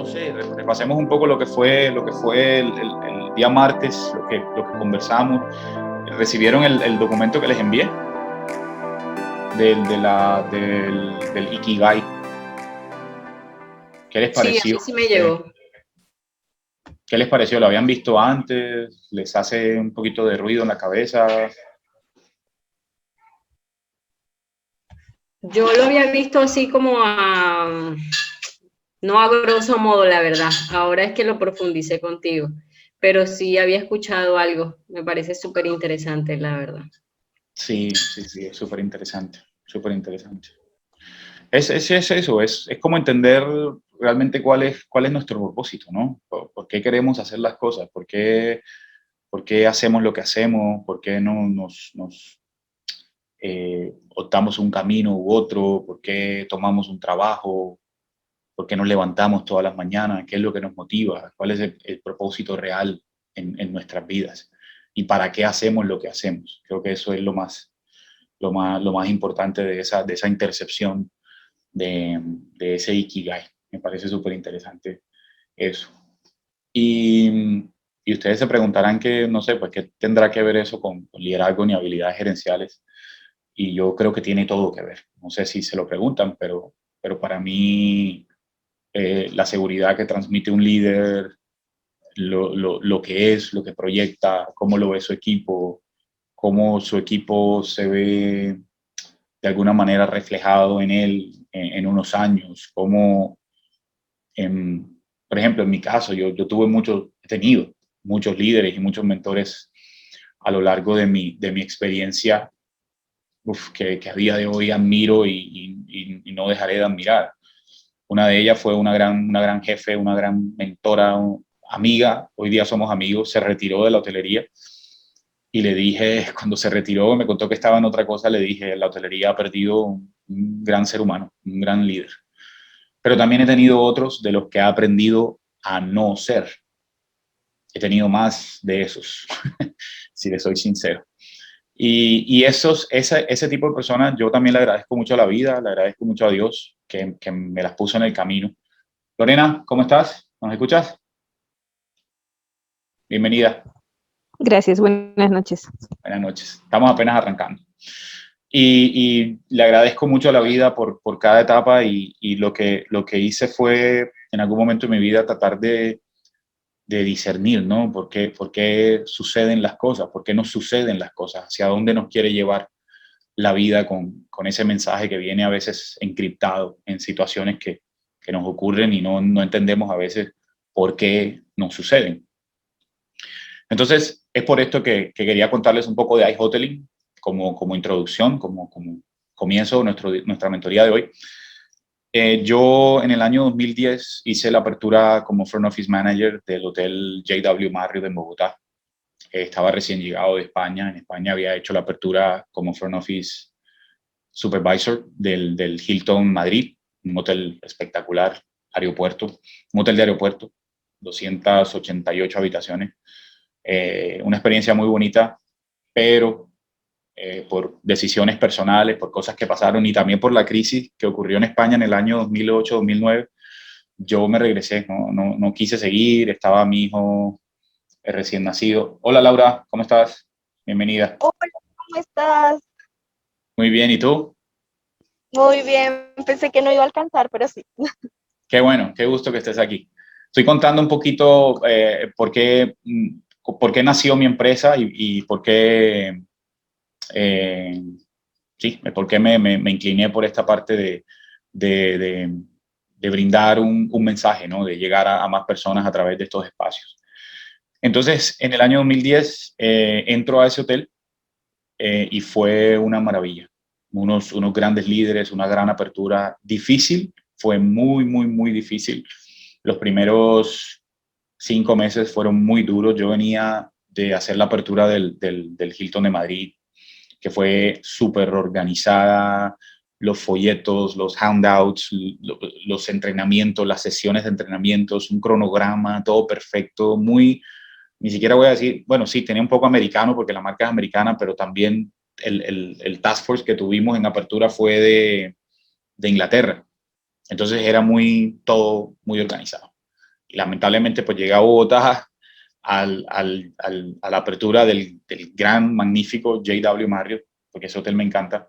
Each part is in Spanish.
no sé, repasemos un poco lo que fue el día martes, lo que conversamos. ¿Recibieron el documento que les envié del Ikigai? ¿Qué les Sí, a pareció? mí sí me llegó. ¿Qué les pareció? ¿Lo habían visto antes? ¿Les hace un poquito de ruido en la cabeza? Yo lo había visto así como no a grosso modo, la verdad. Ahora es que lo profundicé contigo. Pero sí había escuchado algo. Me parece súper interesante, la verdad. Sí, sí, sí, es súper interesante, súper interesante. Es eso, es como entender realmente cuál es nuestro propósito, ¿no? Por qué queremos hacer las cosas? Por qué hacemos lo que hacemos? ¿Por qué no optamos un camino u otro? ¿Por qué tomamos un trabajo? ¿Por qué nos levantamos todas las mañanas? ¿Qué es lo que nos motiva? ¿Cuál es el propósito real en nuestras vidas? ¿Y para qué hacemos lo que hacemos? Creo que eso es lo más importante de esa intercepción de ese Ikigai. Me parece súper interesante eso. Y, y ustedes se preguntarán que, no sé, pues qué tendrá que ver eso con liderazgo ni habilidades gerenciales. Y yo creo que tiene todo que ver. No sé si se lo preguntan, pero para mí la seguridad que transmite un líder, lo que es, lo que proyecta, cómo lo ve su equipo, cómo su equipo se ve de alguna manera reflejado en él en unos años, cómo, por ejemplo, en mi caso, yo tuve he tenido muchos líderes y muchos mentores a lo largo de mi experiencia, que a día de hoy admiro y no dejaré de admirar. Una de ellas fue una gran jefe, una gran mentora, amiga, hoy día somos amigos, se retiró de la hotelería y le dije, cuando se retiró, me contó que estaba en otra cosa, le dije, la hotelería ha perdido un gran ser humano, un gran líder. Pero también he tenido otros de los que he aprendido a no ser. He tenido más de esos, si les soy sincero. Y ese tipo de personas, yo también le agradezco mucho a la vida, le agradezco mucho a Dios que me las puso en el camino. Lorena, ¿cómo estás? ¿Nos escuchas? Bienvenida. Gracias, buenas noches. Buenas noches. Estamos apenas arrancando. Y le agradezco mucho a la vida por cada etapa y lo que hice fue en algún momento de mi vida tratar de discernir, ¿no? Por qué suceden las cosas? ¿Por qué no suceden las cosas? ¿Hacia dónde nos quiere llevar la vida con ese mensaje que viene a veces encriptado en situaciones que nos ocurren y no entendemos a veces por qué nos suceden? Entonces, es por esto que quería contarles un poco de iHoteling como introducción, como comienzo de nuestra mentoría de hoy. Yo en el año 2010 hice la apertura como Front Office Manager del Hotel JW Marriott en Bogotá. Estaba recién llegado de España. En España había hecho la apertura como Front Office Supervisor del Hilton Madrid, un hotel espectacular, aeropuerto, un hotel de aeropuerto, 288 habitaciones. Una experiencia muy bonita, pero por decisiones personales, por cosas que pasaron y también por la crisis que ocurrió en España en el año 2008-2009, yo me regresé, no quise seguir, estaba mi hijo recién nacido. Hola Laura, ¿cómo estás? Bienvenida. Hola, ¿cómo estás? Muy bien, ¿y tú? Muy bien, pensé que no iba a alcanzar, pero sí. Qué bueno, qué gusto que estés aquí. Estoy contando un poquito por qué nació mi empresa y eh, sí, por qué me incliné por esta parte de, de, de brindar un mensaje, ¿no? De llegar a más personas a través de estos espacios. Entonces, en el año 2010 entro a ese hotel y fue una maravilla. Unos grandes líderes, una gran apertura, difícil, fue muy difícil. Los primeros 5 meses fueron muy duros. Yo venía de hacer la apertura del Hilton de Madrid, que fue súper organizada, los folletos, los handouts, los entrenamientos, las sesiones de entrenamientos, un cronograma, todo perfecto, ni siquiera voy a decir, bueno, sí, tenía un poco americano porque la marca es americana, pero también el task force que tuvimos en apertura fue de Inglaterra. Entonces era todo muy organizado. lamentablemente pues llegué a Bogotá a la apertura del gran, magnífico JW Marriott, porque ese hotel me encanta.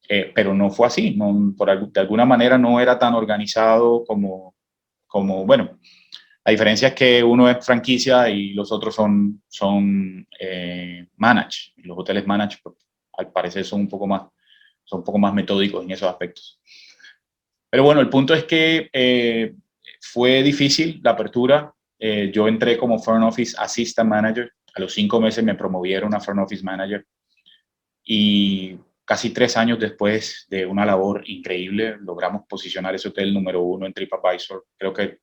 Pero no fue así, no, de alguna manera no era tan organizado bueno, la diferencia es que uno es franquicia y los otros son managed. Los hoteles managed, pues, al parecer, son un poco más metódicos en esos aspectos. Pero bueno, el punto es que fue difícil la apertura. Yo entré como Front Office Assistant Manager. A los 5 meses me promovieron a Front Office Manager. Y casi 3 años después de una labor increíble, logramos posicionar ese hotel número 1 en TripAdvisor. Creo que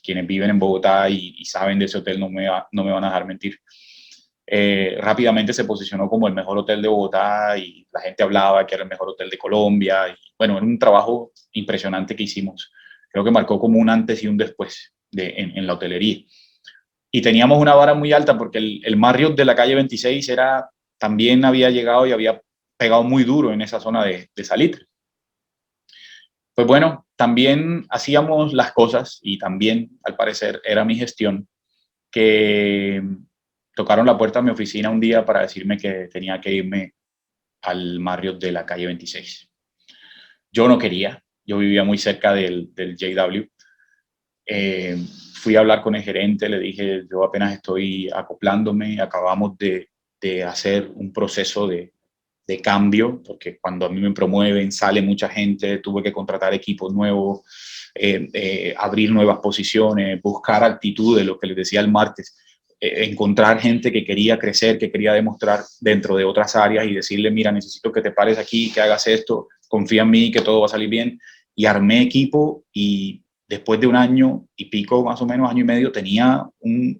quienes viven en Bogotá y saben de ese hotel no me van a dejar mentir. Rápidamente se posicionó como el mejor hotel de Bogotá y la gente hablaba que era el mejor hotel de Colombia. Y, bueno, era un trabajo impresionante que hicimos. Creo que marcó como un antes y un después en la hotelería. Y teníamos una vara muy alta porque el Marriott de la calle 26 también había llegado y había pegado muy duro en esa zona de Salitre. Pues bueno, también hacíamos las cosas y también, al parecer, era mi gestión, que tocaron la puerta de mi oficina un día para decirme que tenía que irme al Marriott de la calle 26. Yo no quería, yo vivía muy cerca del JW. Fui a hablar con el gerente, le dije, yo apenas estoy acoplándome, acabamos de hacer un proceso de cambio, porque cuando a mí me promueven sale mucha gente, tuve que contratar equipos nuevos, abrir nuevas posiciones, buscar actitudes, lo que les decía el martes, encontrar gente que quería crecer, que quería demostrar dentro de otras áreas y decirle, mira, necesito que te pares aquí, que hagas esto, confía en mí, que todo va a salir bien. Y armé equipo y después de un año y pico, más o menos año y medio, tenía un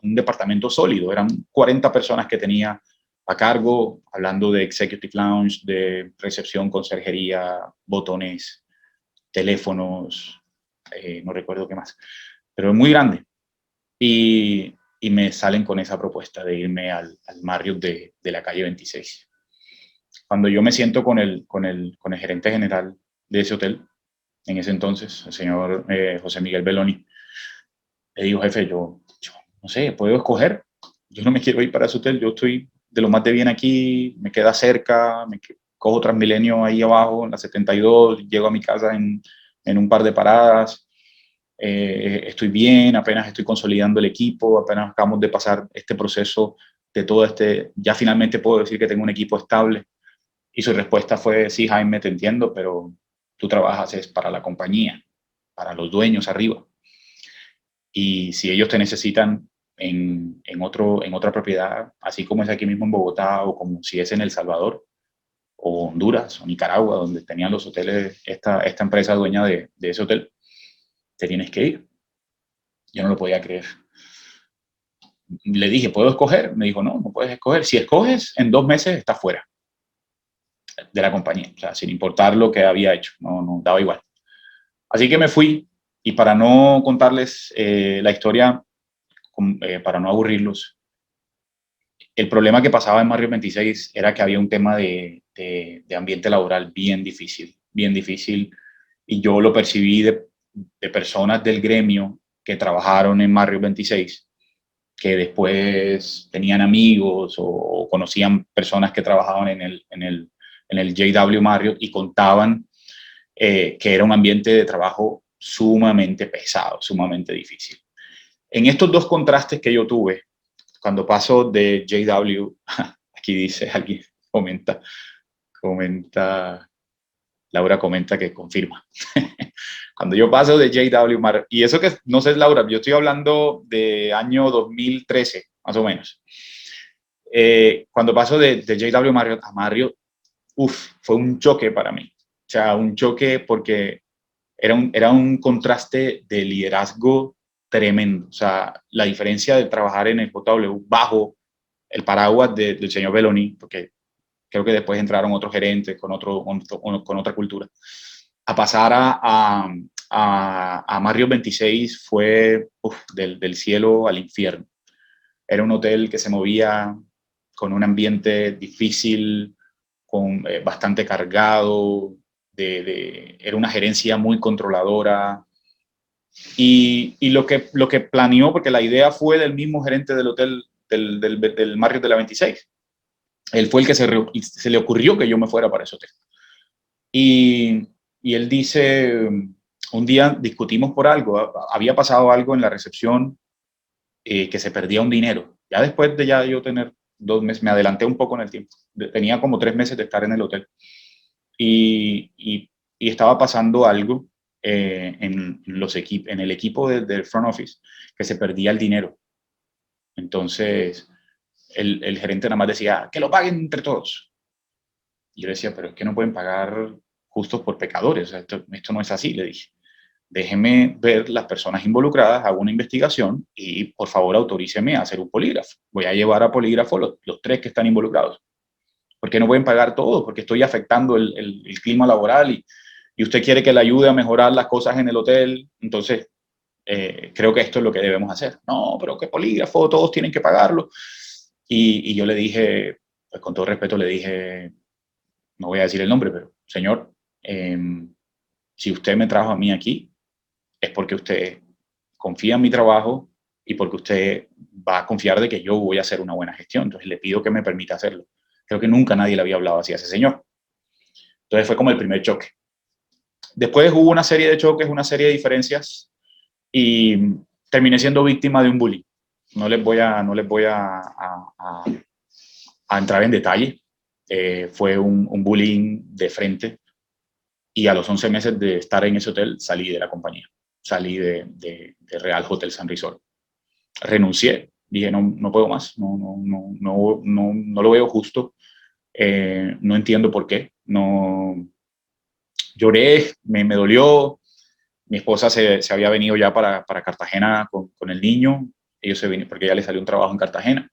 departamento sólido. Eran 40 personas que tenía a cargo, hablando de Executive Lounge, de recepción, conserjería, botones, teléfonos, no recuerdo qué más, pero es muy grande. Y me salen con esa propuesta de irme al Marriott de la calle 26. Cuando yo me siento con el gerente general de ese hotel, en ese entonces, el señor José Miguel Belloni, le digo, jefe, yo no sé, ¿puedo escoger? Yo no me quiero ir para ese hotel, yo estoy de lo más de bien aquí, me queda cerca, cojo Transmilenio ahí abajo, en la 72, llego a mi casa en un par de paradas, estoy bien, apenas estoy consolidando el equipo, apenas acabamos de pasar este proceso de todo ya finalmente puedo decir que tengo un equipo estable. Y su respuesta fue, sí, Jaime, te entiendo, pero tú trabajas es para la compañía, para los dueños arriba. Y si ellos te necesitan en otra propiedad, así como es aquí mismo en Bogotá o como si es en El Salvador o Honduras o Nicaragua, donde tenían los hoteles, esta empresa dueña de ese hotel, te tienes que ir. Yo no lo podía creer. Le dije, ¿puedo escoger? Me dijo, no, no puedes escoger. Si escoges, en 2 meses estás fuera de la compañía, o sea, sin importar lo que había hecho, no daba igual. Así que me fui y para no contarles la historia, para no aburrirlos, el problema que pasaba en Marriott 26 era que había un tema de ambiente laboral bien difícil, y yo lo percibí de personas del gremio que trabajaron en Marriott 26, que después tenían amigos o conocían personas que trabajaban en el JW Marriott y contaban que era un ambiente de trabajo sumamente pesado, sumamente difícil. En estos dos contrastes que yo tuve, cuando paso de JW, aquí dice alguien, Laura comenta que confirma. Cuando yo paso de JW, y eso que no sé, Laura, yo estoy hablando de año 2013, más o menos. Cuando paso de JW Marriott a Marriott, fue un choque para mí. O sea, un choque porque era un contraste de liderazgo tremendo. O sea, la diferencia de trabajar en el JW bajo el paraguas del señor Belloni, porque creo que después entraron otros gerentes con otra cultura, a pasar a Marriott 26 fue del cielo al infierno. Era un hotel que se movía con un ambiente difícil, bastante cargado, era una gerencia muy controladora, Y lo que planeó, porque la idea fue del mismo gerente del hotel, del Marriott de la 26. Él fue el que se le ocurrió que yo me fuera para ese hotel. Y él dice, un día discutimos por algo, había pasado algo en la recepción, que se perdía un dinero. Ya después de ya yo tener 2 meses, me adelanté un poco en el tiempo, tenía como 3 meses de estar en el hotel. Y estaba pasando algo en el equipo del front office, que se perdía el dinero. Entonces, el gerente nada más decía, que lo paguen entre todos. Y yo decía, pero es que no pueden pagar justos por pecadores. O sea, esto no es así, le dije. Déjeme ver las personas involucradas, hago una investigación y por favor autoríceme a hacer un polígrafo. Voy a llevar a polígrafo los 3 que están involucrados. ¿Por qué no pueden pagar todo? Porque estoy afectando el clima laboral y usted quiere que le ayude a mejorar las cosas en el hotel. Entonces, creo que esto es lo que debemos hacer. No, pero qué polígrafo, todos tienen que pagarlo. Y yo le dije, pues con todo respeto le dije, no voy a decir el nombre, pero señor, si usted me trajo a mí aquí, es porque usted confía en mi trabajo y porque usted va a confiar de que yo voy a hacer una buena gestión. Entonces le pido que me permita hacerlo. Creo que nunca nadie le había hablado así a ese señor. Entonces fue como el primer choque. Después hubo una serie de choques, una serie de diferencias y terminé siendo víctima de un bullying. No les voy a entrar en detalle. Fue un bullying de frente y a los 11 meses de estar en ese hotel salí de la compañía. Salí de Real Hotels and Resort. Renuncié. Dije, no puedo más. No lo veo justo. No entiendo por qué. No, lloré, me dolió. Mi esposa se había venido ya para Cartagena con el niño. Ellos se vinieron porque ya le salió un trabajo en Cartagena.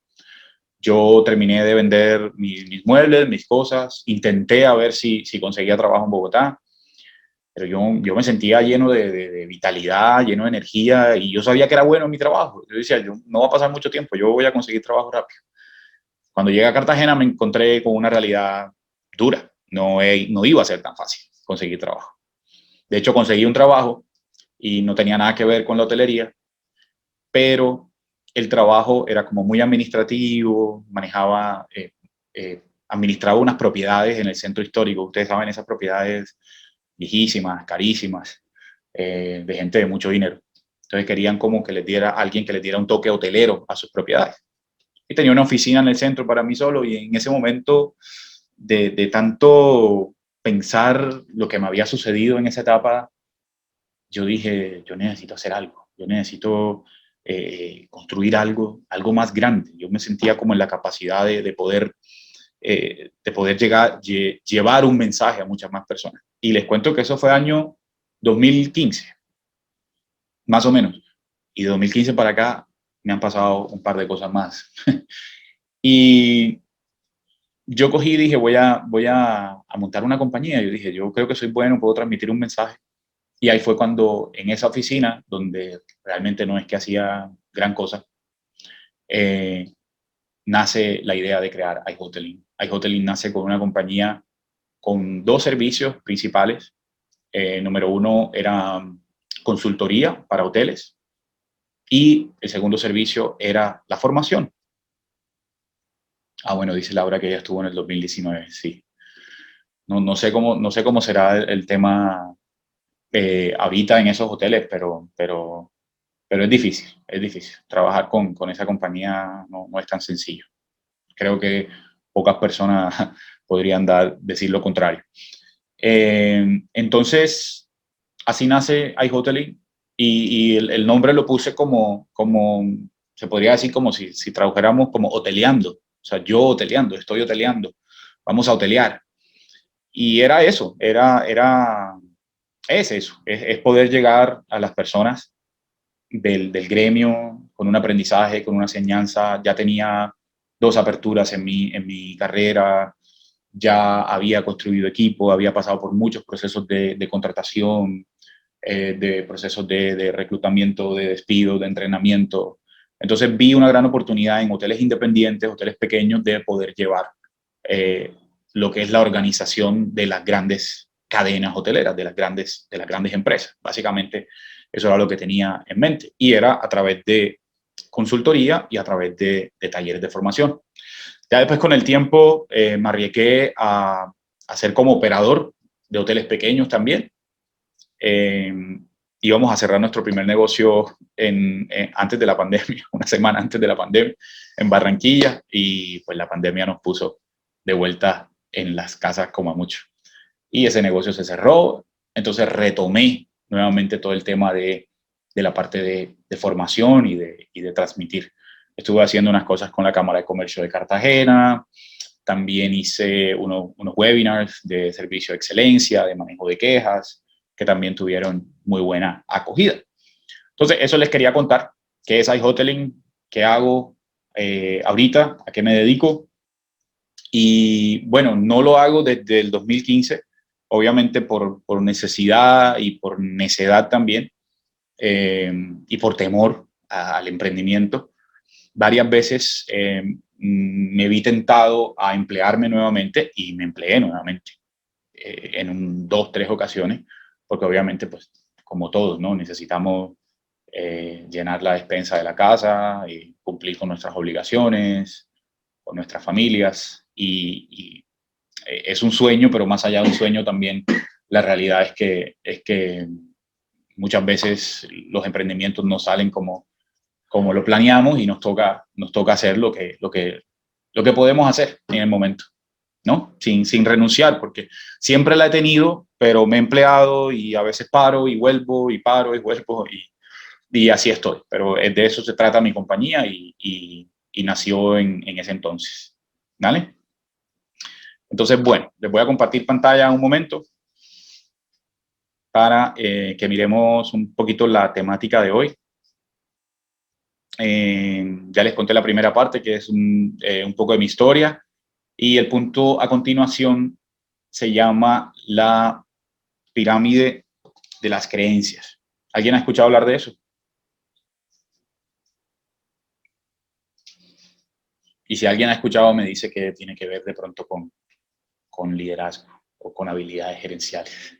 Yo terminé de vender mis muebles, mis cosas. Intenté a ver si conseguía trabajo en Bogotá. Pero yo me sentía lleno de vitalidad, lleno de energía y yo sabía que era bueno en mi trabajo. Yo decía, no va a pasar mucho tiempo, yo voy a conseguir trabajo rápido. Cuando llegué a Cartagena me encontré con una realidad dura. No iba a ser tan fácil conseguir trabajo. De hecho, conseguí un trabajo y no tenía nada que ver con la hotelería, pero el trabajo era como muy administrativo, administraba unas propiedades en el centro histórico. Ustedes saben, esas propiedades viejísimas, carísimas, de gente de mucho dinero. Entonces querían como que les diera alguien que les diera un toque hotelero a sus propiedades. Y tenía una oficina en el centro para mí solo y en ese momento de tanto pensar lo que me había sucedido en esa etapa, yo dije, yo necesito hacer algo, yo necesito construir algo más grande. Yo me sentía como en la capacidad de poder llevar un mensaje a muchas más personas. Y les cuento que eso fue año 2015, más o menos. Y de 2015 para acá me han pasado un par de cosas más. Y yo cogí y dije, voy a montar una compañía. Yo dije, yo creo que soy bueno, puedo transmitir un mensaje. Y ahí fue cuando en esa oficina, donde realmente no es que hacía gran cosa, nace la idea de crear iHoteling. iHoteling nace con una compañía con 2 servicios principales. Número 1 era consultoría para hoteles y el segundo servicio era la formación. Bueno, dice Laura que ella estuvo en el 2019, sí. No sé cómo será el tema ahorita en esos hoteles, pero es difícil, es difícil. Trabajar con esa compañía no es tan sencillo. Creo que pocas personas podrían decir lo contrario. Entonces, así nace iHoteling y el nombre lo puse como se podría decir como si tradujéramos como hoteleando. O sea, yo hoteleando, estoy hoteleando, vamos a hotelear. Y era eso, es eso, es poder llegar a las personas del gremio con un aprendizaje, con una enseñanza. Ya tenía 2 aperturas en mi carrera, ya había construido equipo, había pasado por muchos procesos de contratación, de procesos de reclutamiento, de despido, de entrenamiento. Entonces vi una gran oportunidad en hoteles independientes, hoteles pequeños, de poder llevar lo que es la organización de las grandes cadenas hoteleras de las grandes empresas. Básicamente, eso era lo que tenía en mente. Y era a través de consultoría y a través de talleres de formación. Ya después, con el tiempo, me arriesgué a ser como operador de hoteles pequeños también. Íbamos a cerrar nuestro primer negocio antes de la pandemia, una semana antes de la pandemia, en Barranquilla, y pues la pandemia nos puso de vuelta en las casas como a mucho. Y ese negocio se cerró, entonces retomé nuevamente todo el tema de la parte de formación y de transmitir. Estuve haciendo unas cosas con la Cámara de Comercio de Cartagena, también hice unos webinars de servicio de excelencia, de manejo de quejas, que también tuvieron muy buena acogida. Entonces, eso les quería contar, qué es iHoteling, qué hago ahorita, a qué me dedico. Y bueno, no lo hago desde el 2015, obviamente por necesidad y por necedad también, y por temor al emprendimiento. Varias veces me vi tentado a emplearme nuevamente y me empleé nuevamente en 2, 3 ocasiones, porque obviamente, pues, como todos, ¿no? Necesitamos llenar la despensa de la casa y cumplir con nuestras obligaciones, con nuestras familias, y es un sueño, pero más allá de un sueño también, la realidad es que muchas veces los emprendimientos no salen como lo planeamos y nos toca hacer lo que podemos hacer en el momento, ¿no? Sin renunciar, porque siempre la he tenido, pero me he empleado y a veces paro y vuelvo y paro y vuelvo y así estoy. Pero de eso se trata mi compañía y nació en ese entonces, ¿vale? Entonces, bueno, les voy a compartir pantalla un momento para que miremos un poquito la temática de hoy. Ya les conté la primera parte, que es un poco de mi historia, y el punto a continuación se llama la pirámide de las creencias. ¿Alguien ha escuchado hablar de eso? Y si alguien ha escuchado, me dice que tiene que ver de pronto con liderazgo o con habilidades gerenciales.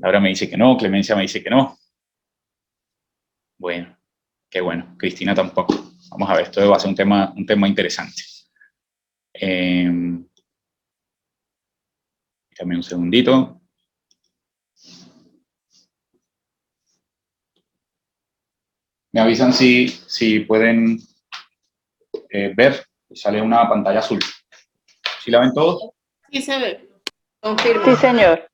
Laura me dice que no, Clemencia me dice que no. Bueno, qué bueno. Cristina tampoco. Vamos a ver, esto va a ser un tema interesante. Dame un segundito. Me avisan si pueden ver. Sale una pantalla azul. ¿Sí la ven todos? Sí se ve. Confirmo. Sí, señor.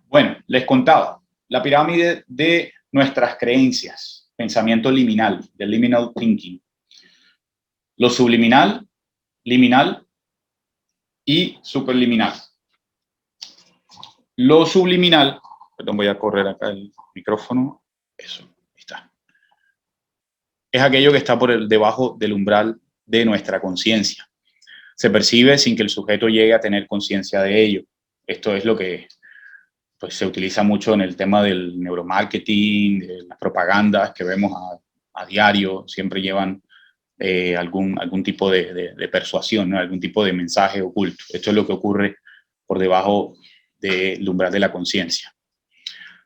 Bueno, les contaba. La pirámide de nuestras creencias. Pensamiento liminal, del liminal thinking. Lo subliminal, liminal y superliminal. Lo subliminal, perdón, voy a correr acá el micrófono. Eso, ahí está. Es aquello que está por debajo del umbral de nuestra conciencia. Se percibe sin que el sujeto llegue a tener conciencia de ello. Esto es lo que pues, se utiliza mucho en el tema del neuromarketing, de las propagandas que vemos a diario, siempre llevan algún tipo de persuasión, ¿no? Algún tipo de mensaje oculto. Esto es lo que ocurre por debajo del umbral de la conciencia.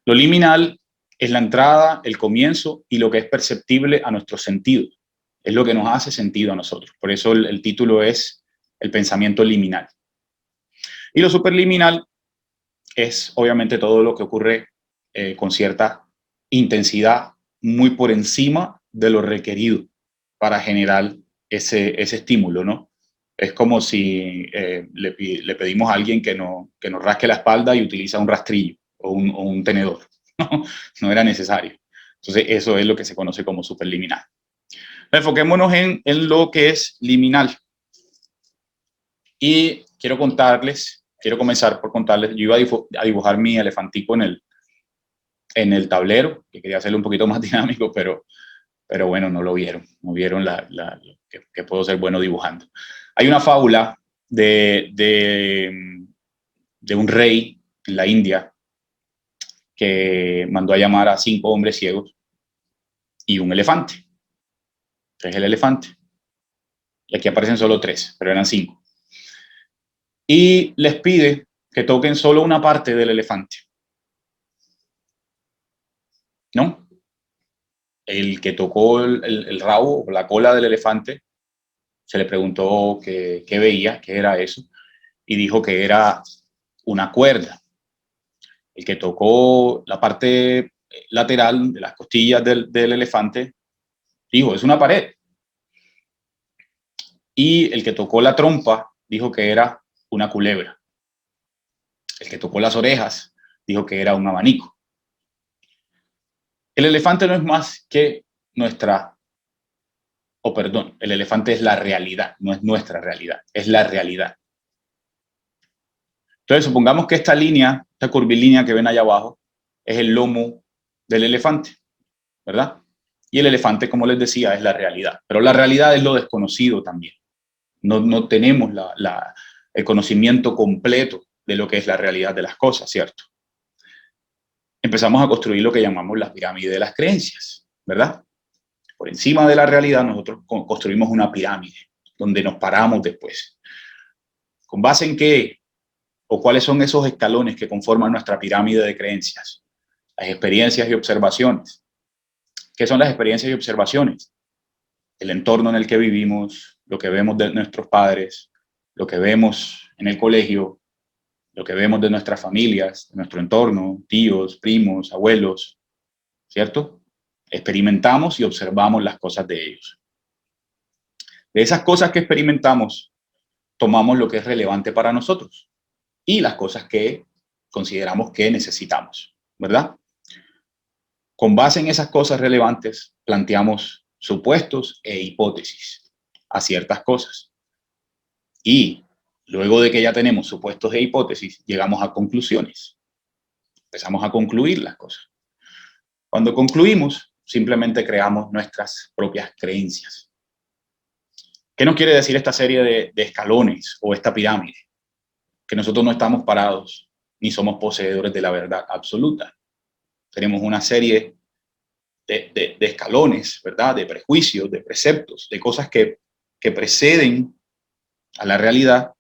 Lo liminal es la entrada, el comienzo y lo que es perceptible a nuestros sentidos. Es lo que nos hace sentido a nosotros. Por eso el título es el pensamiento liminal. Y lo superliminal es obviamente todo lo que ocurre con cierta intensidad, muy por encima de lo requerido para generar ese estímulo, ¿no? Es como si le pedimos a alguien que nos rasque la espalda y utiliza un rastrillo o un tenedor. No era necesario. Entonces, eso es lo que se conoce como superliminal. Enfoquémonos en lo que es liminal. Y quiero comenzar por contarles, yo iba a dibujar mi elefantico en el tablero, que quería hacerlo un poquito más dinámico, pero bueno, no lo vieron. No vieron que puedo ser bueno dibujando. Hay una fábula de un rey en la India que mandó a llamar a 5 hombres ciegos y un elefante. Entonces el elefante. Y aquí aparecen solo 3, pero eran 5. Y les pide que toquen solo una parte del elefante. ¿No? El que tocó el rabo, la cola del elefante, se le preguntó qué veía, qué era eso, y dijo que era una cuerda. El que tocó la parte lateral de las costillas del elefante, dijo, es una pared. Y el que tocó la trompa, dijo que era una culebra. El que tocó las orejas, dijo que era un abanico. El elefante no es más que el elefante es la realidad, no es nuestra realidad, es la realidad. Entonces, supongamos que esta línea, esta curvilínea que ven allá abajo, es el lomo del elefante, ¿verdad? Y el elefante, como les decía, es la realidad. Pero la realidad es lo desconocido también. No tenemos el conocimiento completo de lo que es la realidad de las cosas, ¿cierto? Empezamos a construir lo que llamamos la pirámide de las creencias, ¿verdad? Por encima de la realidad nosotros construimos una pirámide donde nos paramos después. ¿Con base en qué? ¿O cuáles son esos escalones que conforman nuestra pirámide de creencias? Las experiencias y observaciones. ¿Qué son las experiencias y observaciones? El entorno en el que vivimos, lo que vemos de nuestros padres, lo que vemos en el colegio, lo que vemos de nuestras familias, de nuestro entorno, tíos, primos, abuelos, ¿cierto? Experimentamos y observamos las cosas de ellos. De esas cosas que experimentamos, tomamos lo que es relevante para nosotros y las cosas que consideramos que necesitamos, ¿verdad? Con base en esas cosas relevantes, planteamos supuestos e hipótesis a ciertas cosas. Y luego de que ya tenemos supuestos e hipótesis, llegamos a conclusiones. Empezamos a concluir las cosas. Cuando concluimos, simplemente creamos nuestras propias creencias. ¿Qué nos quiere decir esta serie de escalones o esta pirámide? Que nosotros no estamos parados ni somos poseedores de la verdad absoluta. Tenemos una serie de escalones, ¿verdad? De prejuicios, de preceptos, de cosas que preceden a la realidad,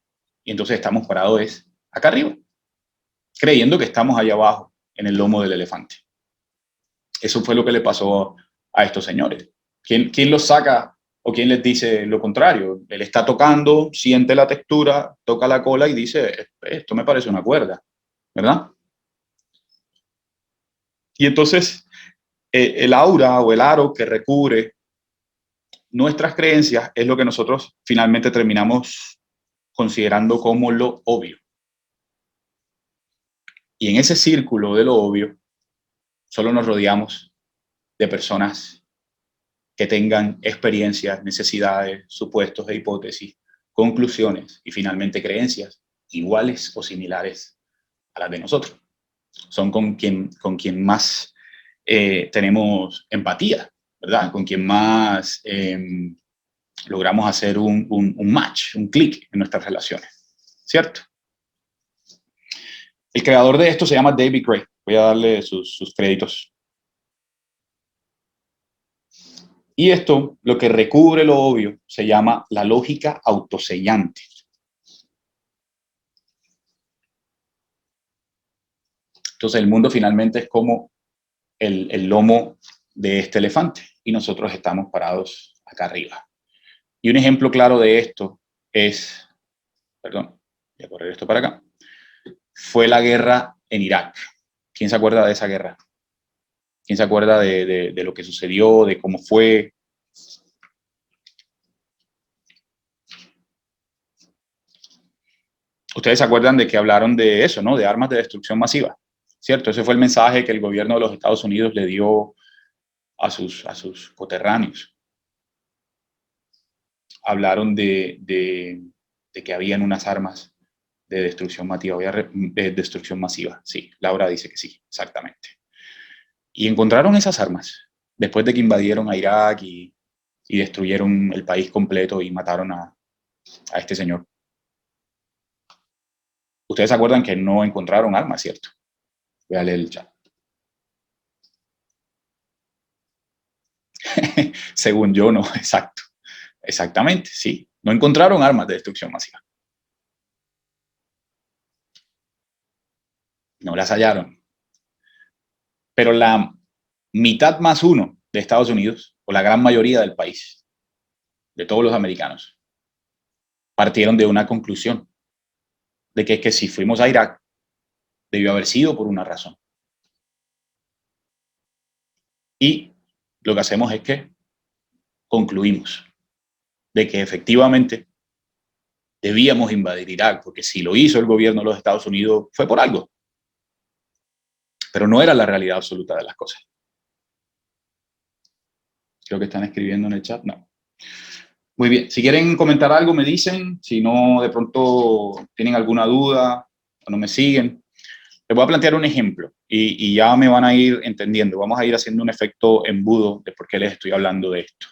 y entonces estamos parados acá arriba, creyendo que estamos allá abajo, en el lomo del elefante. Eso fue lo que le pasó a estos señores. ¿Quién los saca o quién les dice lo contrario? Él está tocando, siente la textura, toca la cola y dice, esto me parece una cuerda, ¿verdad? Y entonces el aura o el aro que recubre nuestras creencias es lo que nosotros finalmente terminamos considerando como lo obvio. Y en ese círculo de lo obvio, solo nos rodeamos de personas que tengan experiencias, necesidades, supuestos e hipótesis, conclusiones y finalmente creencias iguales o similares a las de nosotros. Son con quien más tenemos empatía, ¿verdad? Con quien más logramos hacer un match, un clic en nuestras relaciones, ¿cierto? El creador de esto se llama David Gray. Voy a darle sus créditos. Y esto, lo que recubre lo obvio, se llama la lógica autosellante. Entonces el mundo finalmente es como el lomo de este elefante y nosotros estamos parados acá arriba. Y un ejemplo claro de esto es, perdón, voy a correr esto para acá, fue la guerra en Irak. ¿Quién se acuerda de esa guerra? ¿Quién se acuerda de lo que sucedió, de cómo fue? Ustedes se acuerdan de que hablaron de eso, ¿no? De armas de destrucción masiva, ¿cierto? Ese fue el mensaje que el gobierno de los Estados Unidos le dio a sus coterráneos. Hablaron de que habían unas armas de destrucción masiva. Sí, Laura dice que sí, exactamente. Y encontraron esas armas después de que invadieron a Irak y destruyeron el país completo y mataron a este señor. Ustedes se acuerdan que no encontraron armas, ¿cierto? Voy a leer el chat. Según yo, no, exacto. Exactamente, sí. No encontraron armas de destrucción masiva. no las hallaron. Pero la mitad más uno de Estados Unidos, o la gran mayoría del país, de todos los americanos, partieron de una conclusión, de que si fuimos a Irak, debió haber sido por una razón. Y lo que hacemos es que concluimos de que efectivamente debíamos invadir Irak, porque si lo hizo el gobierno de los Estados Unidos fue por algo. Pero no era la realidad absoluta de las cosas. Creo que están escribiendo en el chat. No. Muy bien. Si quieren comentar algo, me dicen. Si no, de pronto tienen alguna duda o no me siguen. Les voy a plantear un ejemplo y ya me van a ir entendiendo. Vamos a ir haciendo un efecto embudo de por qué les estoy hablando de esto.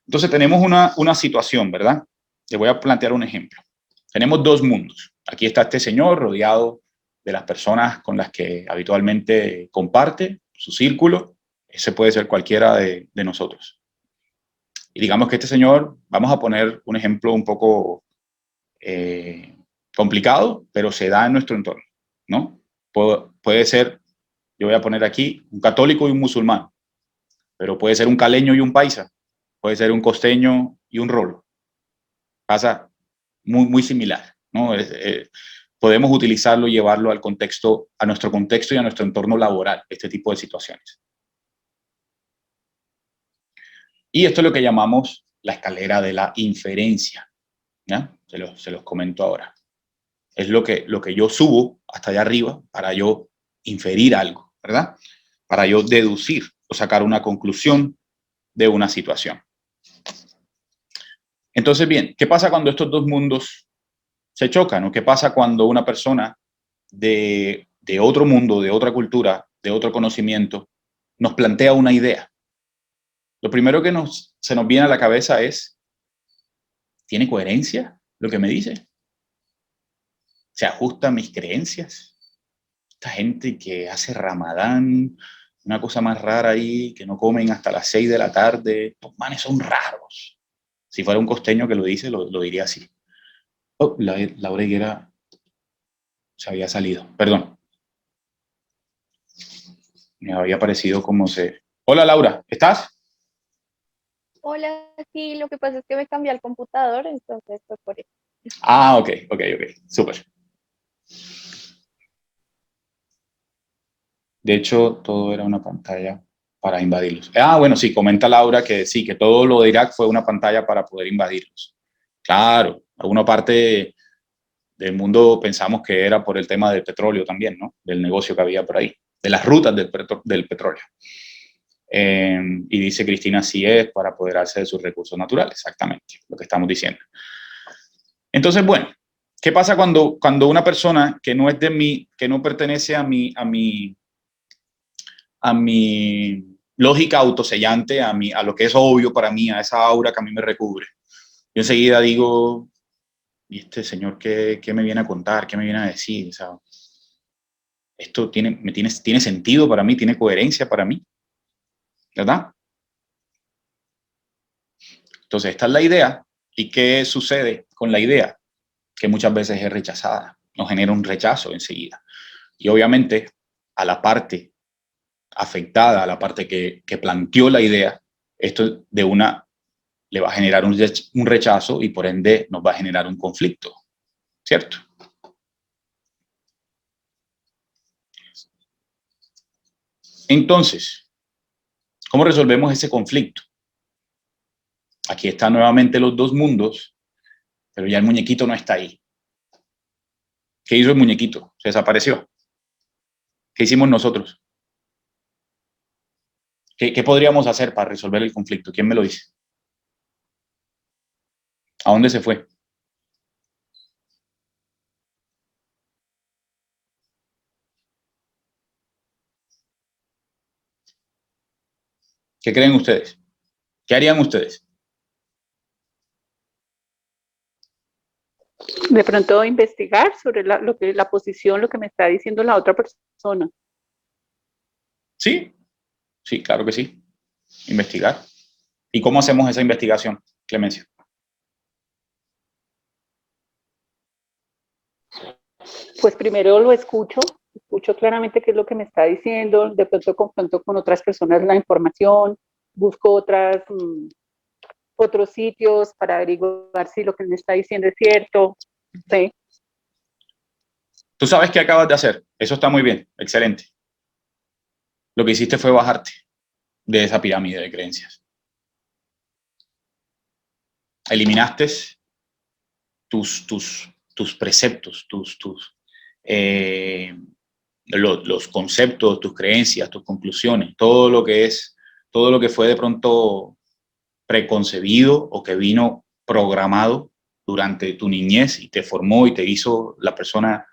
Entonces tenemos una situación, ¿verdad? Les voy a plantear un ejemplo. Tenemos dos mundos. Aquí está este señor rodeado de las personas con las que habitualmente comparte su círculo. Ese puede ser cualquiera de nosotros. Y digamos que este señor, vamos a poner un ejemplo un poco complicado, pero se da en nuestro entorno, ¿no? Puede ser, yo voy a poner aquí, un católico y un musulmán, pero puede ser un caleño y un paisa, puede ser un costeño y un rolo. Pasa muy similar, ¿no? Podemos utilizarlo y llevarlo al contexto, a nuestro contexto y a nuestro entorno laboral, este tipo de situaciones. Y esto es lo que llamamos la escalera de la inferencia, ¿ya? Se los comento ahora. Es lo que yo subo hasta allá arriba para yo inferir algo, ¿verdad? Para yo deducir o sacar una conclusión de una situación. Entonces, bien, ¿qué pasa cuando estos dos mundos se chocan? ¿O qué pasa cuando una persona de otro mundo, de otra cultura, de otro conocimiento, nos plantea una idea? Lo primero que se nos viene a la cabeza es, ¿tiene coherencia lo que me dice? ¿Se ajusta a mis creencias? Esta gente que hace Ramadán, una cosa más rara ahí, que no comen hasta las 6 de la tarde, los manes son raros. Si fuera un costeño que lo dice, lo diría así. Oh, Laura Higuera se había salido, perdón. Me había parecido como se... Hola Laura, ¿estás? Hola, sí, lo que pasa es que me cambié al computador, entonces fue por eso. Ah, ok, súper. De hecho, todo era una pantalla para invadirlos. Ah, bueno, sí, comenta Laura que sí, que todo lo de Irak fue una pantalla para poder invadirlos. Claro, alguna parte del mundo pensamos que era por el tema del petróleo también, ¿no? Del negocio que había por ahí, de las rutas del petróleo. Y dice Cristina, sí es para apoderarse de sus recursos naturales, exactamente, lo que estamos diciendo. Entonces, bueno, ¿qué pasa cuando una persona que no es de mí, que no pertenece a mi lógica autosellante, a lo que es obvio para mí, a esa aura que a mí me recubre, yo enseguida digo, ¿y este señor qué me viene a contar? ¿Qué me viene a decir? O sea, ¿esto tiene sentido para mí? ¿Tiene coherencia para mí? ¿Verdad? Entonces, esta es la idea. ¿Y qué sucede con la idea? Que muchas veces es rechazada. Nos genera un rechazo enseguida. Y obviamente, a la parte afectada, a la parte que planteó la idea, esto le va a generar un rechazo y por ende nos va a generar un conflicto, ¿cierto? Entonces, ¿cómo resolvemos ese conflicto? Aquí están nuevamente los dos mundos, pero ya el muñequito no está ahí. ¿Qué hizo el muñequito? Se desapareció. ¿Qué hicimos nosotros? ¿Qué podríamos hacer para resolver el conflicto? ¿Quién me lo dice? ¿A dónde se fue? ¿Qué creen ustedes? ¿Qué harían ustedes? De pronto investigar sobre la posición, lo que me está diciendo la otra persona. Sí, sí, claro que sí. Investigar. ¿Y cómo hacemos esa investigación, Clemencia? Pues primero lo escucho escucho claramente qué es lo que me está diciendo, de pronto confronto con otras personas la información, busco otros sitios para averiguar si lo que me está diciendo es cierto. Sí. Tú sabes qué acabas de hacer. Eso está muy bien, excelente. Lo que hiciste fue bajarte de esa pirámide de creencias. Eliminaste tus preceptos, los conceptos, tus creencias, tus conclusiones, todo lo que fue de pronto preconcebido o que vino programado durante tu niñez y te formó y te hizo la persona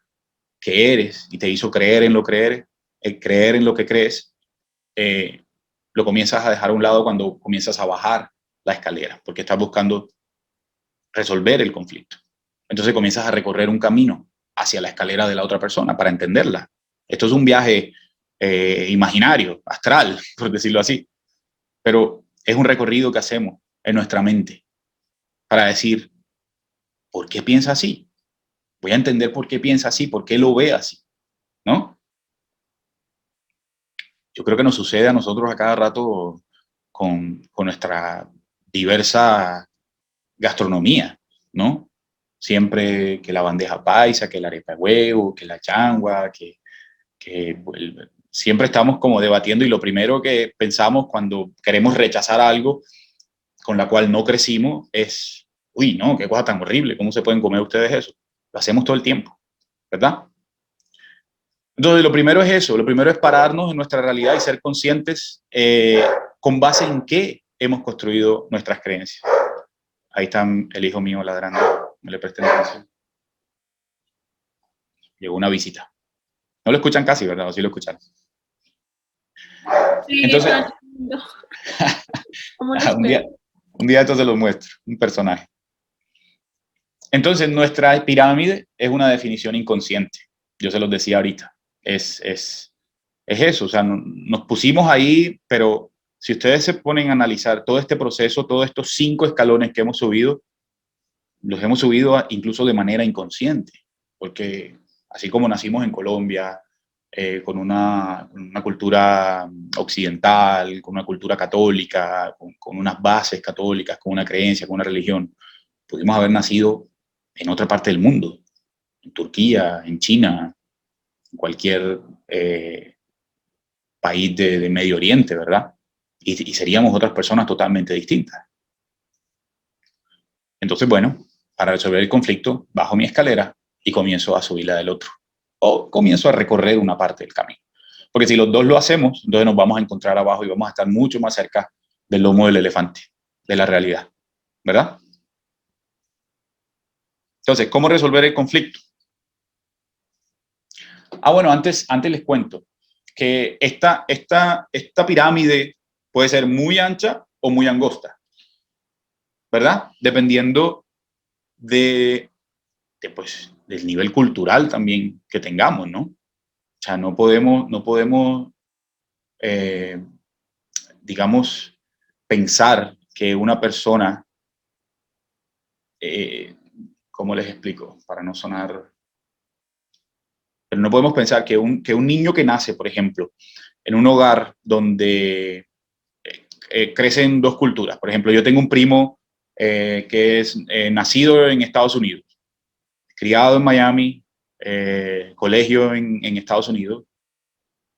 que eres y te hizo creer en lo que eres, creer en lo que crees, lo comienzas a dejar a un lado cuando comienzas a bajar la escalera, porque estás buscando resolver el conflicto. Entonces comienzas a recorrer un camino hacia la escalera de la otra persona para entenderla. Esto es un viaje imaginario, astral, por decirlo así, pero es un recorrido que hacemos en nuestra mente para decir, ¿por qué piensa así? Voy a entender por qué piensa así, por qué lo ve así, ¿no? Yo creo que nos sucede a nosotros a cada rato con nuestra diversa gastronomía, ¿no? Siempre que la bandeja paisa, que la arepa de huevo, que la changua, siempre estamos como debatiendo y lo primero que pensamos cuando queremos rechazar algo con la cual no crecimos es, uy, no, qué cosa tan horrible, ¿cómo se pueden comer ustedes eso? Lo hacemos todo el tiempo, ¿verdad? Entonces, lo primero es eso, lo primero es pararnos en nuestra realidad y ser conscientes con base en qué hemos construido nuestras creencias. Ahí está el hijo mío ladrando, me le presten atención. Llegó una visita. No lo escuchan casi, ¿verdad? ¿O sí lo escuchan? Sí, entonces, un día esto se lo muestro, un personaje. Entonces, nuestra pirámide es una definición inconsciente. Yo se los decía ahorita. Es eso, o sea, nos pusimos ahí, pero si ustedes se ponen a analizar todo este proceso, todos estos 5 escalones que hemos subido, los hemos subido incluso de manera inconsciente, porque así como nacimos en Colombia, con una cultura occidental, con una cultura católica, con unas bases católicas, con una creencia, con una religión, pudimos haber nacido en otra parte del mundo, en Turquía, en China, en cualquier país de Medio Oriente, ¿verdad? Y seríamos otras personas totalmente distintas. Entonces, bueno, para resolver el conflicto, bajo mi escalera y comienzo a subir la del otro. O comienzo a recorrer una parte del camino. Porque si los dos lo hacemos, entonces nos vamos a encontrar abajo y vamos a estar mucho más cerca del lomo del elefante, de la realidad, ¿verdad? Entonces, ¿cómo resolver el conflicto? Bueno, antes les cuento que esta pirámide puede ser muy ancha o muy angosta, ¿verdad? Dependiendo pues, del nivel cultural también que tengamos, ¿no? O sea, no podemos digamos, pensar que una persona, ¿cómo les explico? Para no sonar... Pero no podemos pensar que un niño que nace, por ejemplo, en un hogar donde crecen 2 culturas. Por ejemplo, yo tengo un primo que es nacido en Estados Unidos, criado en Miami, colegio en Estados Unidos,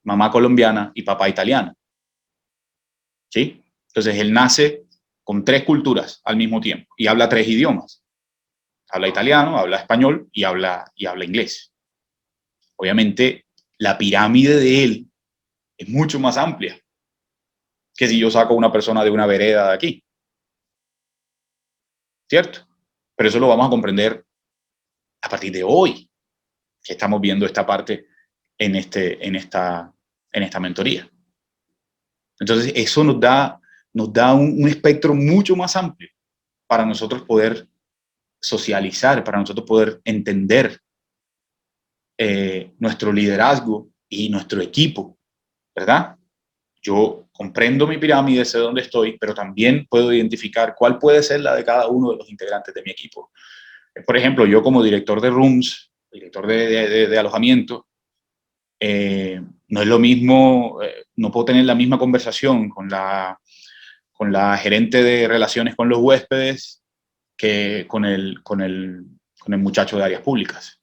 mamá colombiana y papá italiano. ¿Sí? Entonces, él nace con 3 culturas al mismo tiempo y habla 3 idiomas. Habla italiano, habla español y habla inglés. Obviamente, la pirámide de él es mucho más amplia que si yo saco a una persona de una vereda de aquí. ¿Cierto? Pero eso lo vamos a comprender a partir de hoy, que estamos viendo esta parte en esta mentoría. Entonces, eso nos da un espectro mucho más amplio para nosotros poder socializar, para nosotros poder entender nuestro liderazgo y nuestro equipo, ¿verdad? Yo comprendo mi pirámide, sé dónde estoy, pero también puedo identificar cuál puede ser la de cada uno de los integrantes de mi equipo. Por ejemplo, yo como director de rooms, director de alojamiento, no es lo mismo, no puedo tener la misma conversación con la gerente de relaciones con los huéspedes que con el muchacho de áreas públicas.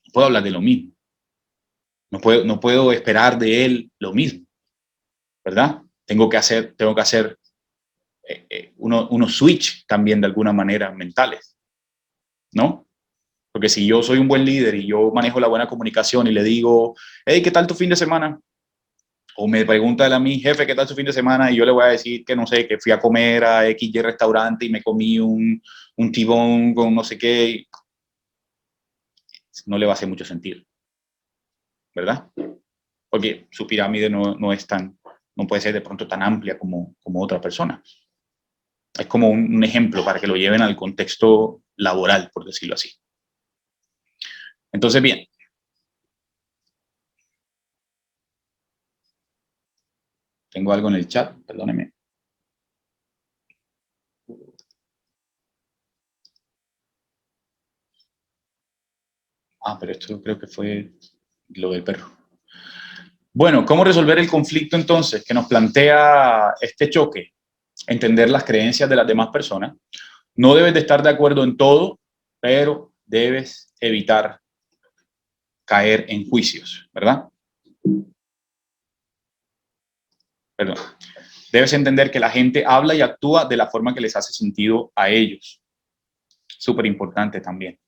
No puedo hablar de lo mismo. No puedo esperar de él lo mismo, ¿verdad? Tengo que hacer unos switch también de alguna manera mentales, ¿no? Porque si yo soy un buen líder y yo manejo la buena comunicación y le digo, hey, ¿qué tal tu fin de semana? O me pregunta él a mí, jefe, ¿qué tal tu fin de semana? Y yo le voy a decir que no sé, que fui a comer a XY restaurante y me comí un tibón con no sé qué. No le va a hacer mucho sentido, ¿verdad? Porque su pirámide no puede ser de pronto tan amplia como otra persona. Es como un ejemplo para que lo lleven al contexto laboral, por decirlo así. Entonces, bien. Tengo algo en el chat, perdónenme. Pero esto creo que fue lo del perro. Bueno, ¿cómo resolver el conflicto entonces que nos plantea este choque? Entender las creencias de las demás personas. No debes de estar de acuerdo en todo, pero debes evitar caer en juicios, ¿verdad? Perdón. Debes entender que la gente habla y actúa de la forma que les hace sentido a ellos. Súper importante también.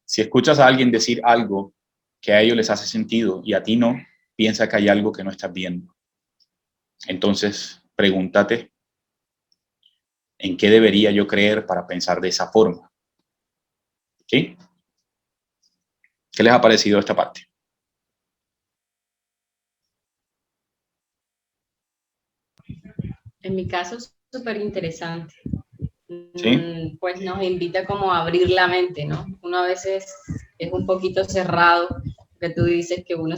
Si escuchas a alguien decir algo que a ellos les hace sentido y a ti no, piensa que hay algo que no estás viendo. Entonces, pregúntate, ¿en qué debería yo creer para pensar de esa forma? ¿Sí? ¿Qué les ha parecido esta parte? En mi caso es súper interesante. ¿Sí? Pues nos invita como a abrir la mente, ¿no? Uno a veces es un poquito cerrado, que tú dices que uno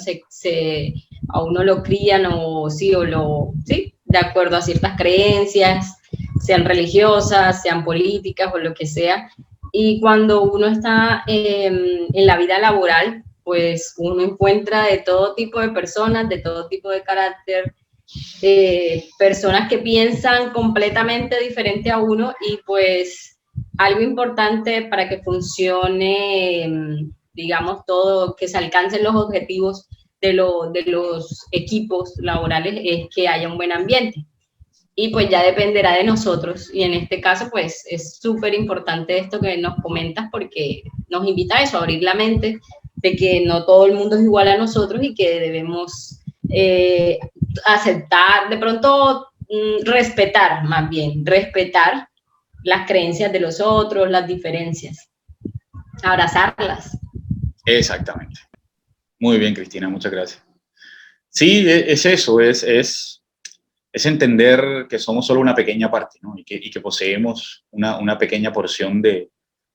a uno lo crían sí, de acuerdo a ciertas creencias, sean religiosas, sean políticas o lo que sea. Y cuando uno está en la vida laboral, pues uno encuentra de todo tipo de personas, de todo tipo de carácter, personas que piensan completamente diferente a uno y pues algo importante para que funcione, digamos, todo, que se alcancen los objetivos de los equipos laborales es que haya un buen ambiente. Y pues ya dependerá de nosotros. Y en este caso, pues es súper importante esto que nos comentas porque nos invita a eso, a abrir la mente de que no todo el mundo es igual a nosotros y que debemos aceptar, de pronto respetar las creencias de los otros, las diferencias, abrazarlas. Exactamente. Muy bien, Cristina, muchas gracias. Sí, es eso, es entender que somos solo una pequeña parte, ¿no? y que poseemos una pequeña porción de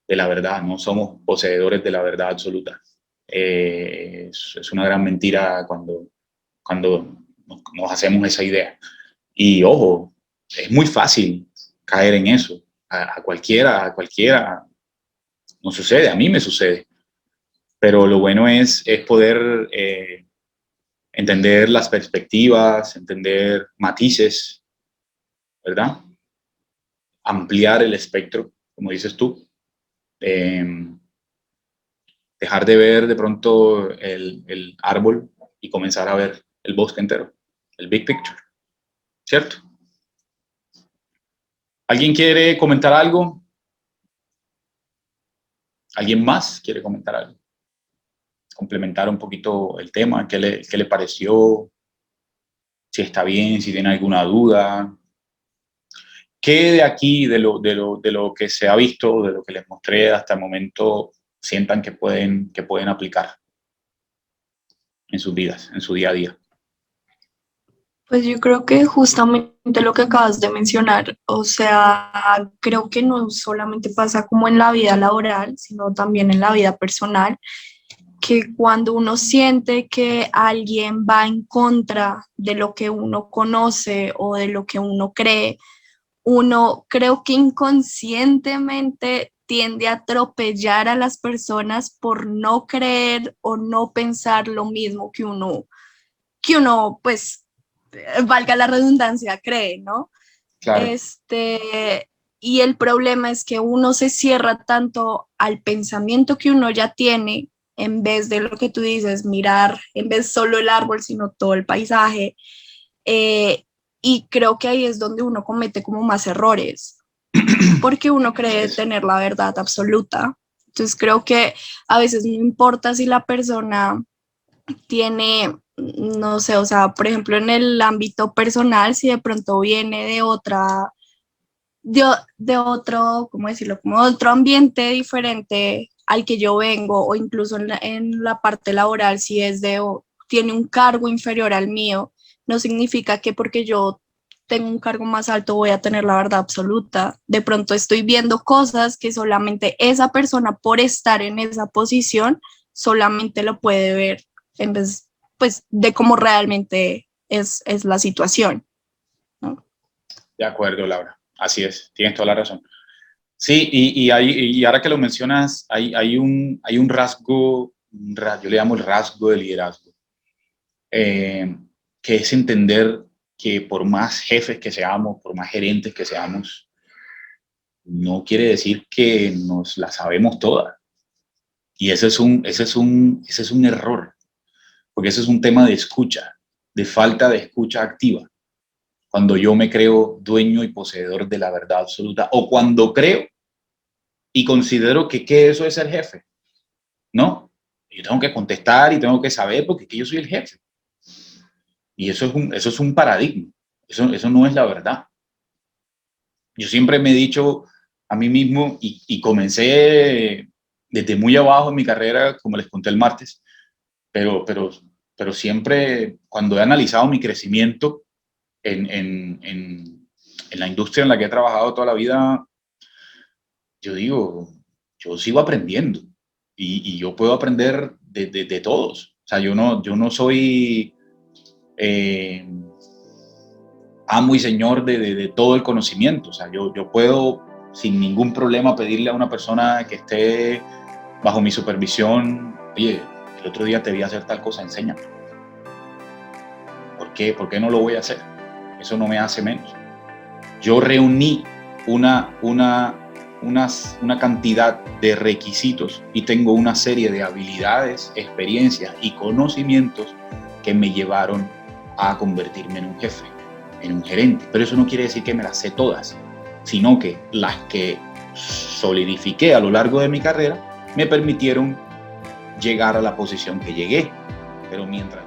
la verdad, no somos poseedores de la verdad absoluta. Es una gran mentira cuando nos hacemos esa idea. Y ojo, es muy fácil caer en eso. A cualquiera nos sucede, a mí me sucede. Pero lo bueno es poder entender las perspectivas, entender matices, ¿verdad? Ampliar el espectro, como dices tú. Dejar de ver de pronto el árbol y comenzar a ver el bosque entero, el big picture, ¿cierto? ¿Alguien quiere comentar algo? ¿Alguien más quiere comentar algo? Complementar un poquito el tema, qué le pareció, si está bien, si tiene alguna duda. ¿Qué de aquí, de lo que se ha visto, de lo que les mostré hasta el momento, sientan que pueden aplicar en sus vidas, en su día a día? Pues yo creo que justamente lo que acabas de mencionar, o sea, creo que no solamente pasa como en la vida laboral, sino también en la vida personal, que cuando uno siente que alguien va en contra de lo que uno conoce o de lo que uno cree, uno creo que inconscientemente tiende a atropellar a las personas por no creer o no pensar lo mismo que uno, pues, valga la redundancia, cree, ¿no? Claro. Y el problema es que uno se cierra tanto al pensamiento que uno ya tiene, en vez de lo que tú dices, mirar, en vez solo el árbol, sino todo el paisaje. Y creo que ahí es donde uno comete como más errores, porque uno cree tener la verdad absoluta. Entonces creo que a veces no importa si la persona tiene, no sé, o sea, por ejemplo, en el ámbito personal, si de pronto viene de otro, ¿cómo decirlo? Como otro ambiente diferente al que yo vengo, o incluso en la parte laboral, si tiene un cargo inferior al mío, no significa que porque yo tengo un cargo más alto voy a tener la verdad absoluta. De pronto estoy viendo cosas que solamente esa persona, por estar en esa posición, solamente lo puede ver en vez, pues, de cómo realmente es la situación, ¿no? De acuerdo, Laura. Así es, tienes toda la razón. Sí, y ahora que lo mencionas, hay un rasgo, yo le llamo el rasgo de liderazgo, que es entender que por más jefes que seamos, por más gerentes que seamos, no quiere decir que nos la sabemos todas. Y ese es un error, porque ese es un tema de escucha, de falta de escucha activa. Cuando yo me creo dueño y poseedor de la verdad absoluta, o cuando creo y considero que eso es ser jefe, ¿no? Yo tengo que contestar y tengo que saber porque yo soy el jefe. Y eso es un paradigma, eso no es la verdad. Yo siempre me he dicho a mí mismo, y comencé desde muy abajo en mi carrera, como les conté el martes, pero siempre cuando he analizado mi crecimiento en la industria en la que he trabajado toda la vida, yo digo, yo sigo aprendiendo y yo puedo aprender de todos. O sea, yo no soy amo y señor de todo el conocimiento. O sea, yo puedo sin ningún problema pedirle a una persona que esté bajo mi supervisión, oye, el otro día te vi hacer tal cosa, enséñame. ¿Por qué? ¿Por qué no lo voy a hacer? Eso no me hace menos. Yo reuní una cantidad de requisitos y tengo una serie de habilidades, experiencias y conocimientos que me llevaron a convertirme en un jefe, en un gerente. Pero eso no quiere decir que me las sé todas, sino que las que solidifiqué a lo largo de mi carrera me permitieron llegar a la posición que llegué. Pero mientras